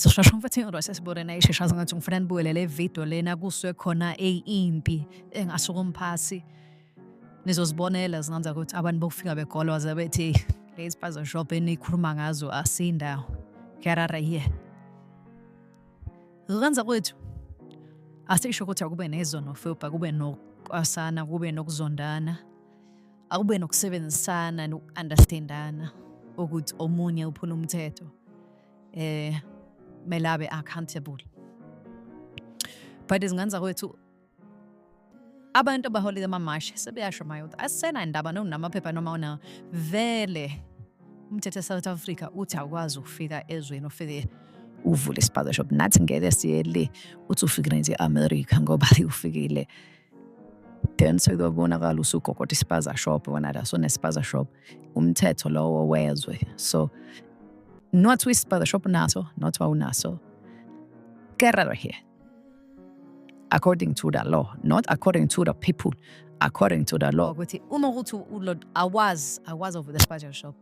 Sizosheshe ngifethe ingqondo sesibone nayo ishesha ngathi ngifuna nibuyele le video lena kuswe khona impi engasuka umphasi. Nizozibonela zingenza ukuthi abantu bokufika begolwaza bethi lezi puzzle shop enikhuluma ngazo asindawo. Kuyarara here. Ukwenza kwethu asisho ukuthi akube nezono filpa, kube nokwasana, kube nokuzondana. Akube nokusebenzisana noku-understandana ukuthi omunye uphula umthetho. Melabe accountable. But izingenza kwethu abantu abaholile amamashi sebeyasho mayo ukuthi asena indaba namaphepha noma una vele umthetho eSouth Africa uthi akwazi ukufika ezweni ufike uvule ispaza shop nathi ngeke siyele uthi ufike nje eAmerica ngoba ufikile then sekubonakala usugogota ispaza shop wona la so nespaza shop umthetho lowo wezwe so not with ispaza shop naso not wawunaso get out of here according to the law, not according to the people, according to the law. Ukuthi uma ukuthi awazi over the spaza shop,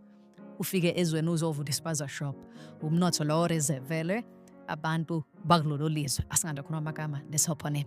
ufike ezweni uzovula ispaza shop, umnotho lo reservele abantu bakulolo lizwe asinganda khona amagama let's hop on it.